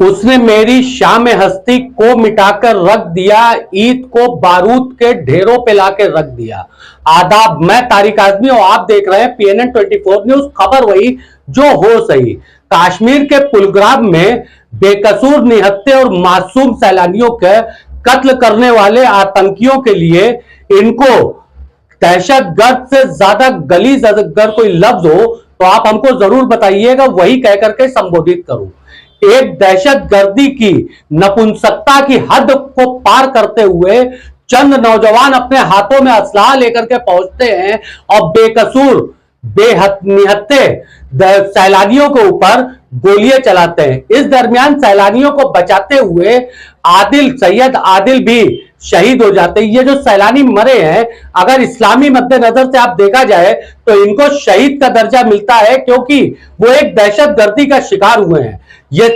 उसने मेरी शाम हस्ती को मिटाकर रख दिया, ईद को बारूद के ढेरों पे लाके रख दिया। आदाब, मैं तारिक आजमी और आप देख रहे हैं PNN 24 न्यूज। खबर वही जो हो सही। कश्मीर के पुलग्राम में बेकसूर निहत्थे और मासूम सैलानियों के कत्ल करने वाले आतंकियों के लिए इनको दहशतगर्द से ज्यादा गलीज अगर कोई लफ्ज हो तो आप हमको जरूर बताइएगा, वही कह करके संबोधित करूं। एक दहशतगर्दी की नपुंसकता की हद को पार करते हुए चंद नौजवान अपने हाथों में असलाह लेकर के पहुंचते हैं और बेकसूर निहत्थे सैलानियों के ऊपर गोलियां चलाते हैं। इस दरमियान सैलानियों को बचाते हुए सैयद आदिल भी शहीद हो जाते हैं। ये जो सैलानी मरे हैं, अगर इस्लामी मद्देनजर से आप देखा जाए तो इनको शहीद का दर्जा मिलता है, क्योंकि वो एक दहशतगर्दी का शिकार हुए हैं। ये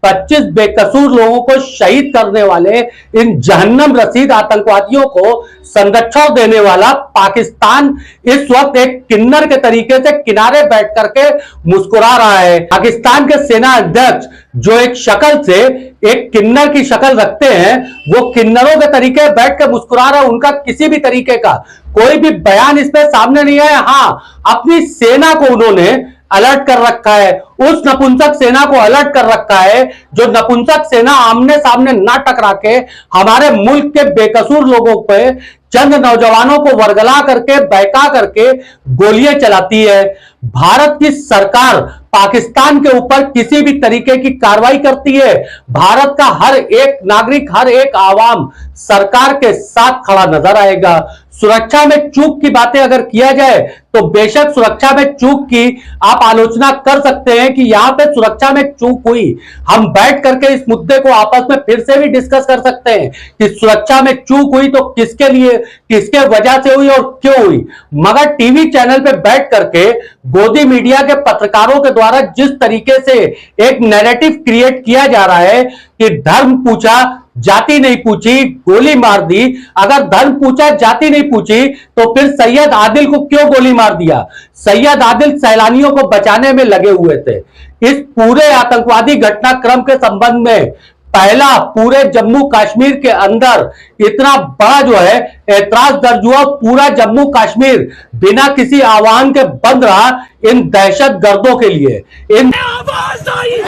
25 बेकसूर लोगों को शहीद करने वाले इन जहन्नम रसीद आतंकवादियों को संरक्षण देने वाला पाकिस्तान इस वक्त एक किन्नर के तरीके से किनारे बैठ करके मुस्कुरा रहा है। पाकिस्तान के सेना अध्यक्ष जो एक शक्ल से एक किन्नर की शक्ल रखते हैं, वो किन्नरों के तरीके बैठ कर मुस्कुरा रहा है। उनका किसी भी तरीके का कोई भी बयान इसमें सामने नहीं है। हाँ, अपनी सेना को उन्होंने अलर्ट कर रखा है, उस नपुंसक सेना को अलर्ट कर रखा है जो नपुंसक सेना आमने सामने ना टकरा के हमारे मुल्क के बेकसूर लोगों पे, चंद नौजवानों को वर्गला करके बहका करके गोलियां चलाती है। भारत की सरकार पाकिस्तान के ऊपर किसी भी तरीके की कार्रवाई करती है, भारत का हर एक नागरिक, हर एक आवाम सरकार के साथ खड़ा नजर आएगा। सुरक्षा में चूक की बातें अगर किया जाए तो बेशक सुरक्षा में चूक की आप आलोचना कर सकते हैं कि यहां पे सुरक्षा में चूक हुई। हम बैठ करके इस मुद्दे को आपस में फिर से भी डिस्कस कर सकते हैं कि सुरक्षा में चूक हुई तो किसके लिए, किसके वजह से हुई और क्यों हुई। मगर टीवी चैनल पे बैठ करके गोदी मीडिया के पत्रकारों के द्वारा जिस तरीके से एक नैरेटिव क्रिएट किया जा रहा है कि धर्म पूछा जाति नहीं पूछी, गोली मार दी। अगर धर्म पूछा जाति नहीं पूछी तो फिर सैयद आदिल को क्यों गोली मार दिया? सैयद आदिल सैलानियों को बचाने में लगे हुए थे। इस पूरे आतंकवादी घटनाक्रम के संबंध में पहला पूरे जम्मू कश्मीर के अंदर इतना बड़ा जो है ऐतराज दर्ज हुआ। पूरा जम्मू कश्मीर बिना किसी आह्वान के बंद रहा इन दहशतगर्दों के लिए। इन आवाज आई,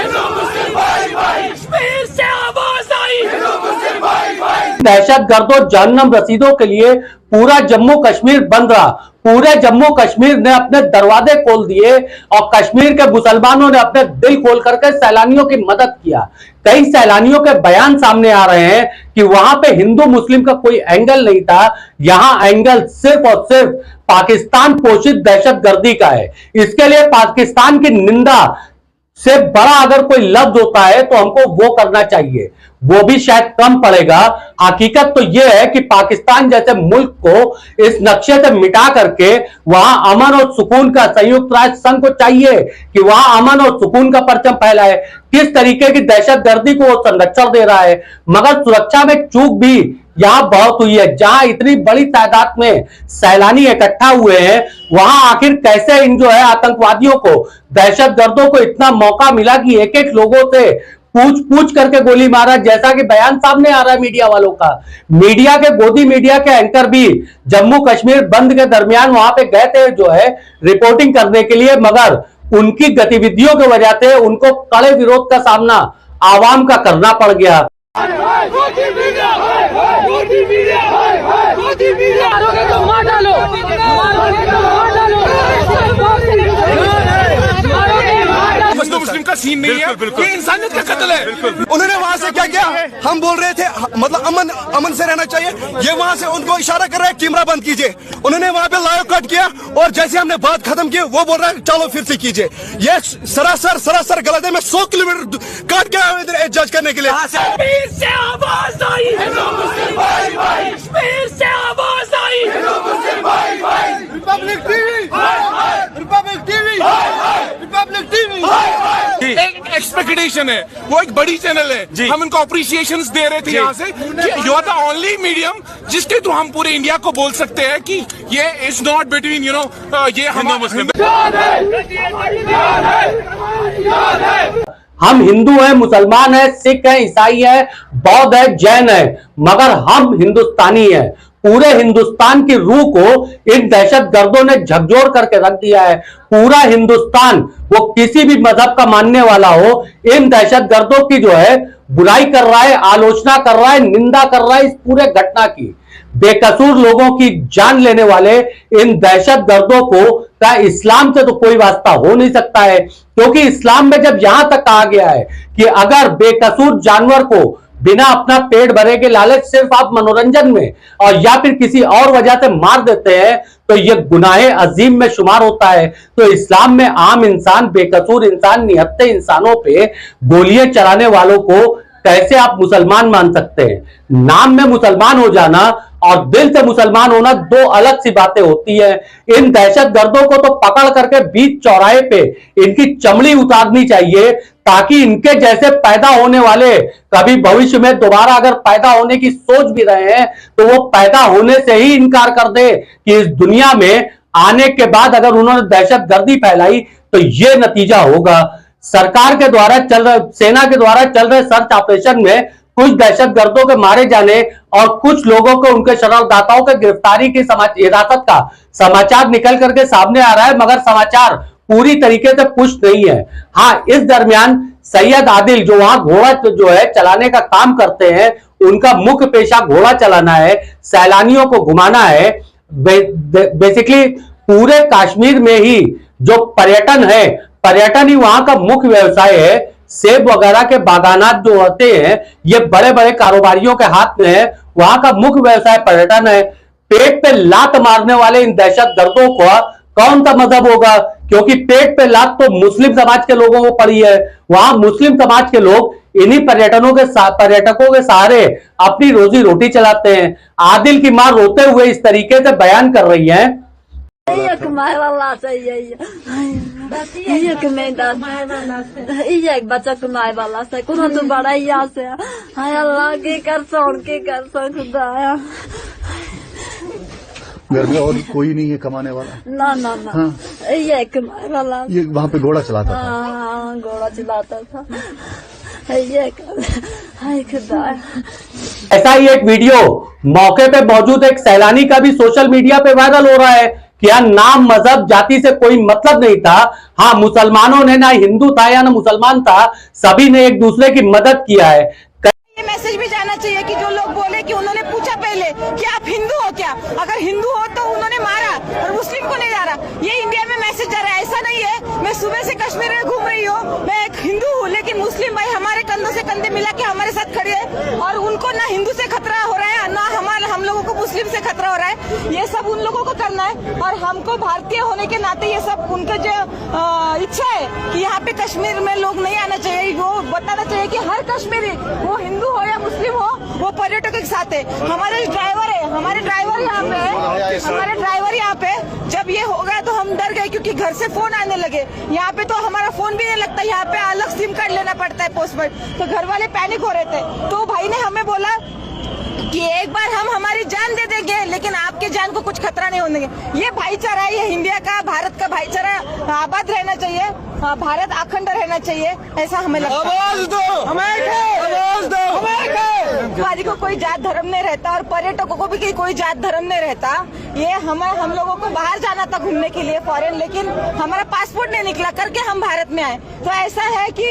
दहशतगर्दों, जहन्नम रसीदों के लिए पूरा जम्मू कश्मीर बंद रहा। पूरे जम्मू कश्मीर ने अपने दरवाजे खोल दिए और कश्मीर के मुसलमानों ने अपने दिल खोल करके सैलानियों की मदद किया। कई सैलानियों के बयान सामने आ रहे हैं कि वहां पे हिंदू मुस्लिम का कोई एंगल नहीं था, यहां एंगल सिर्फ और सिर्फ पाकिस्तान पोषित दहशतगर्दी का है। इसके लिए पाकिस्तान की निंदा से बड़ा अगर कोई लफ्ज होता है तो हमको वो करना चाहिए, वो भी शायद कम पड़ेगा। हकीकत तो यह है कि पाकिस्तान जैसे मुल्क को इस नक्शे से मिटा करके वहां अमन और सुकून का, संयुक्त राष्ट्र संघ को चाहिए कि वहां अमन और सुकून का परचम फहलाए। किस तरीके की दहशतगर्दी को वो संरक्षण दे रहा है, मगर सुरक्षा में चूक भी यहां बहुत हुई है। जहां इतनी बड़ी तादाद में सैलानी इकट्ठा हुए हैं, वहां आखिर कैसे इन जो है आतंकवादियों को, दहशतगर्दों को इतना मौका मिला कि एक एक लोगों से पूछ पूछ करके गोली मारा, जैसा कि बयान सामने आ रहा है मीडिया वालों का। मीडिया के, गोदी मीडिया के एंकर भी जम्मू कश्मीर बंद के दरमियान वहां पे गए थे जो है रिपोर्टिंग करने के लिए, मगर उनकी गतिविधियों की वजह से उनको कड़े विरोध का सामना आवाम का करना पड़ गया। मुस्लिम का सीन नहीं है, ये इंसानियत का कत्ल है। उन्होंने वहाँ से क्या किया, हम बोल रहे थे मतलब अमन से रहना चाहिए, ये वहाँ से उनको इशारा कर रहे हैं कैमरा बंद कीजिए। उन्होंने वहाँ पे लाइव कट किया और जैसे हमने बात खत्म की वो बोल रहा है चलो फिर से कीजिए। ये सरासर गलत है। मैं 100 किलोमीटर काट के आया इधर जज करने के लिए। एक्सपेक्टेशन है, वो एक बड़ी चैनल है, हम इनको अप्रिसिएशन दे रहे थे यहाँ से कि you are the only medium जिसके थ्रू हम पूरे इंडिया को बोल सकते हैं कि ये इज नॉट बिटवीन ये हम मुस्लिम। हम हिंदू हैं, मुसलमान हैं, सिख हैं, ईसाई हैं, बौद्ध हैं, जैन हैं, मगर हम हिंदुस्तानी हैं। पूरे हिंदुस्तान की रूह को इन दहशतगर्दों ने झकझोर करके रख दिया है। पूरा हिंदुस्तान, वो किसी भी मजहब का मानने वाला हो, इन दहशतगर्दों की जो है बुराई कर रहा है, आलोचना कर रहा है, निंदा कर रहा है इस पूरे घटना की। बेकसूर लोगों की जान लेने वाले इन दहशतगर्दों को का इस्लाम से तो कोई वास्ता हो नहीं सकता है, क्योंकि इस्लाम में जब यहां तक कहा गया है कि अगर बेकसूर जानवर को बिना अपना पेट भरे के लालच, सिर्फ आप मनोरंजन में और या फिर किसी और वजह से मार देते हैं, तो यह गुनाहे अजीम में शुमार होता है। तो इस्लाम में आम इंसान, बेकसूर इंसान, निहत्थे इंसानों पे गोलियां चलाने वालों को कैसे आप मुसलमान मान सकते हैं? नाम में मुसलमान हो जाना और दिल से मुसलमान होना दो अलग सी बातें होती है। इन दहशतगर्दों को तो पकड़ करके बीच चौराहे पे इनकी चमड़ी उतारनी चाहिए, ताकि इनके जैसे पैदा होने वाले कभी भविष्य में दोबारा अगर पैदा होने की सोच भी रहे हैं तो वो पैदा होने से ही इनकार कर दे कि इस दुनिया में आने के बाद अगर उन्होंने दहशतगर्दी फैलाई तो ये नतीजा होगा। सरकार के द्वारा चल रहे, सेना के द्वारा चल रहे सर्च ऑपरेशन में कुछ दहशतगर्दों के मारे जाने और कुछ लोगों को, उनके शरारदाताओं के गिरफ्तारी की हिरासत का समाचार निकल करके सामने आ रहा है, मगर समाचार पूरी तरीके से पुष्ट नहीं है। हाँ, इस दरमियान सैयद आदिल जो वहां घोड़ा जो है चलाने का काम करते हैं, उनका मुख्य पेशा घोड़ा चलाना है, सैलानियों को घुमाना है। बेसिकली पूरे कश्मीर में ही जो पर्यटन है, पर्यटन ही वहां का मुख्य व्यवसाय है। सेब वगैरह के बागानात जो होते हैं, ये बड़े बड़े कारोबारियों के हाथ में है। वहां का मुख्य व्यवसाय पर्यटन है। पेट पे लात मारने वाले इन दहशतगर्दों को कौन सा मजहब होगा? क्योंकि पेट पे लात तो मुस्लिम समाज के लोगों को पड़ी है। वहां मुस्लिम समाज के लोग इन्हीं पर्यटकों के सहारे अपनी रोजी रोटी चलाते हैं। आदिल की मां रोते हुए इस तरीके से बयान कर रही है। बच्चा कमाए वाला से कोनो तो बड़ा यहाँ से हाय अल्लाह के कर खुदाया। घर में और कोई नहीं है कमाने वाला? ना ना ना, हाँ। ये कमाए वाला, ये वहाँ पे घोड़ा चलाता था? हाँ, घोड़ा चलाता था। ये हाय खुदाया। ऐसा ही एक वीडियो मौके पे मौजूद एक सैलानी का भी सोशल मीडिया पे वायरल हो रहा है कि यार नाम, मजहब, जाति से कोई मतलब नहीं था। हाँ, मुसलमानों ने, ना हिंदू था या ना मुसलमान था, सभी ने एक दूसरे की मदद किया है। ये मैसेज भी जाना चाहिए कि जो लोग बोले कि उन्होंने पूछा पहले कि आप हिंदू हो क्या, अगर हिंदू हो तो उन्होंने मारा और मुस्लिम को नहीं मारा। ये इंडिया में मैसेज जा रहा है, ऐसा नहीं है। मैं सुबह से कश्मीर में घूम रही हूँ, मैं एक हिंदू हूँ, लेकिन मुस्लिम भाई हमारे कंधों से कंधे मिला के हमारे साथ खड़े हैं और उनको ना हिंदू से खतरा हो रहा है, ना हम लोगों को मुस्लिम से खतरा हो रहा है। ये सब उन लोगों को करना है और हमको भारतीय होने के नाते ये सब उनका जो इच्छा है कि यहाँ पे कश्मीर में लोग नहीं आना चाहिए, वो बताना चाहिए कि हर कश्मीरी, वो हिंदू हो या मुस्लिम हो, वो पर्यटकों के साथ है। हमारे ड्राइवर है, हमारे ड्राइवर यहाँ पे है, हमारे ड्राइवर यहाँ पे। जब ये हो गया तो हम डर गए क्योंकि घर से फोन आने लगे। यहाँ पे तो हमारा फोन भी नहीं लगता, यहाँ पे अलग सिम कार्ड लेना पड़ता है पोस्ट पर। तो घर वाले पैनिक हो रहे थे, तो भाई ने हमें बोला कि एक बार हम हमारी जान दे देंगे, लेकिन आपके जान को कुछ खतरा नहीं होने देंगे। ये भाईचारा है, ये इंडिया का, भारत का भाईचारा आबाद रहना चाहिए, भारत अखंड रहना चाहिए, ऐसा हमें लगता है। आवाज दो, आवाज दो। भाजी को कोई जात धर्म नहीं रहता और पर्यटकों को भी कोई जात धर्म नहीं रहता। ये हम लोगों को बाहर जाना था घूमने के लिए फॉरेन, लेकिन हमारा पासपोर्ट नहीं निकला करके हम भारत में आए। तो ऐसा है कि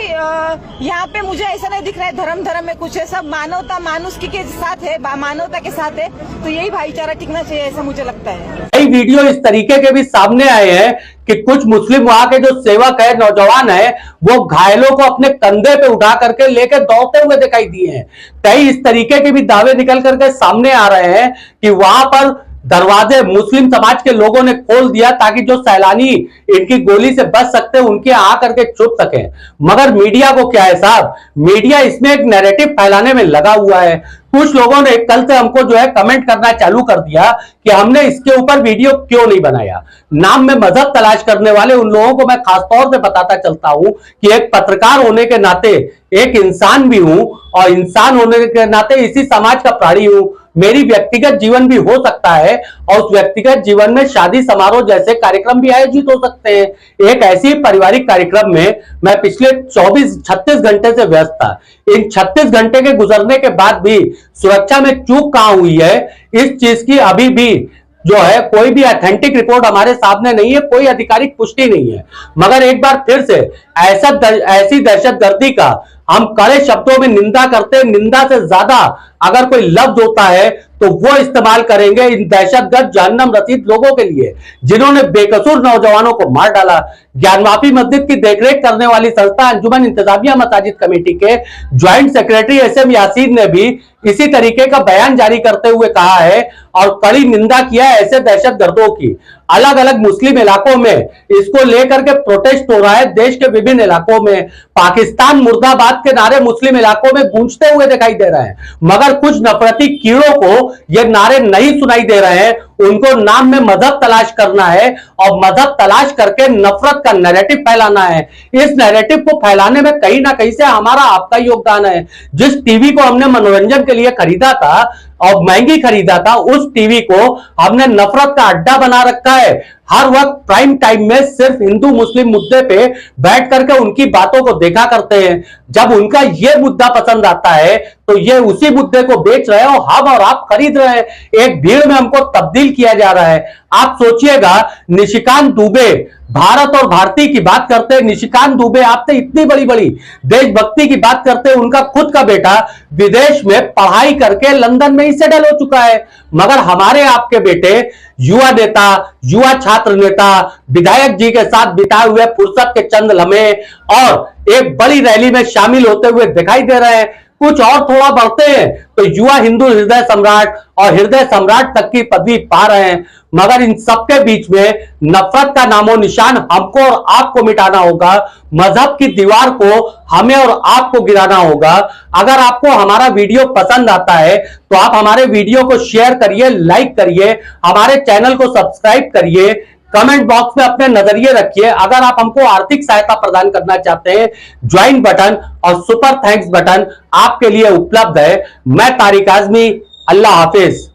यहाँ पे मुझे ऐसा नहीं दिख रहा है धर्म में कुछ है, सब मानवता, मानुषी के साथ है, मानवता के साथ है। तो यही भाईचारा टिकना चाहिए, ऐसा मुझे लगता है। कई वीडियो इस तरीके के भी सामने आए हैं कि कुछ मुस्लिम वहां के जो सेवक है, नौजवान है, वो घायलों को अपने कंधे पे उठा करके लेकर दौड़ते हुए दिखाई दिए हैं। कई इस तरीके के भी दावे निकल करके सामने आ रहे हैं कि वहां पर दरवाजे मुस्लिम समाज के लोगों ने खोल दिया ताकि जो सैलानी इनकी गोली से बच सकते हैं उनके आ करके छुप सके। मगर मीडिया को क्या है साहब, मीडिया इसमें एक नैरेटिव फैलाने में लगा हुआ है। कुछ लोगों ने कल से हमको जो है कमेंट करना चालू कर दिया कि हमने इसके ऊपर वीडियो क्यों नहीं बनाया। नाम में मजहब तलाश करने वाले उन लोगों को मैं खासतौर से बताता चलता हूं कि एक पत्रकार होने के नाते एक इंसान भी हूं और इंसान होने के नाते इसी समाज का प्राणी हूं। मेरी व्यक्तिगत जीवन भी हो सकता है और उस व्यक्तिगत जीवन में शादी समारोह जैसे कार्यक्रम भी आयोजित हो सकते हैं। एक ऐसी पारिवारिक कार्यक्रम में मैं पिछले 36 घंटे से व्यस्त था। इन 36 घंटे के गुजरने के बाद भी सुरक्षा में चूक कहां हुई है, इस चीज की अभी भी जो है कोई भी ऑथेंटिक रिपोर्ट हमारे सामने नहीं है, कोई आधिकारिक पुष्टि नहीं है। मगर एक बार फिर से ऐसी दहशतगर्दी का हम कड़े शब्दों में निंदा करते हैं। निंदा से ज्यादा अगर कोई लफ्ज होता है तो वो इस्तेमाल करेंगे इन दहशतगर्द जहन्नम रसीद लोगों के लिए, जिन्होंने बेकसूर नौजवानों को मार डाला। ज्ञानवापी मस्जिद की देखरेख करने वाली संस्था अंजुमन इंतजामिया मसाजिद कमेटी के ज्वाइंट सेक्रेटरी SM यासीन ने भी इसी तरीके का बयान जारी करते हुए कहा है और कड़ी निंदा किया है ऐसे दहशतगर्दों की। अलग अलग मुस्लिम इलाकों में इसको लेकर के प्रोटेस्ट हो रहा है। देश के विभिन्न इलाकों में पाकिस्तान मुर्दाबाद के नारे मुस्लिम इलाकों में गूंजते हुए दिखाई दे रहे हैं, मगर कुछ नफरती कीड़ों को ये नारे नहीं सुनाई दे रहे हैं। उनको नाम में मजहब तलाश करना है और मजहब तलाश करके नफरत का नैरेटिव फैलाना है। इस नैरेटिव को फैलाने में कहीं ना कहीं से हमारा आपका योगदान है। जिस टीवी को हमने मनोरंजन के लिए खरीदा था और महंगी खरीदा था, उस टीवी को हमने नफरत का अड्डा बना रखा है। हर वक्त प्राइम टाइम में सिर्फ हिंदू मुस्लिम मुद्दे पे बैठ करके उनकी बातों को देखा करते हैं। जब उनका ये मुद्दा पसंद आता है तो ये उसी मुद्दे को बेच रहे हैं और हम और आप खरीद रहे हैं। एक भीड़ में हमको तब्दील किया जा रहा है। आप सोचिएगा, निशिकांत दुबे भारत और भारतीय की बात करते हैं। निशिकांत दुबे आपसे इतनी बड़ी बड़ी देशभक्ति की बात करते हैं। उनका खुद का बेटा विदेश में पढ़ाई करके लंदन में ही सेटल हो चुका है, मगर हमारे आपके बेटे युवा नेता, युवा छात्र नेता, विधायक जी के साथ बिताए हुए फुर्सत के चंद लम्हे और एक बड़ी रैली में शामिल होते हुए दिखाई दे रहे हैं। कुछ और थोड़ा बढ़ते हैं तो युवा हिंदू हृदय सम्राट और हृदय सम्राट तक की पदवी पा रहे हैं। मगर इन सबके बीच में नफरत का नामो निशान हमको और आपको मिटाना होगा। मजहब की दीवार को हमें और आपको गिराना होगा। अगर आपको हमारा वीडियो पसंद आता है तो आप हमारे वीडियो को शेयर करिए, लाइक करिए, हमारे चैनल को सब्सक्राइब करिए, कमेंट बॉक्स में अपने नजरिए रखिए। अगर आप हमको आर्थिक सहायता प्रदान करना चाहते हैं, ज्वाइन बटन और सुपर थैंक्स बटन आपके लिए उपलब्ध है। मैं तारिक आजमी, अल्लाह हाफिज।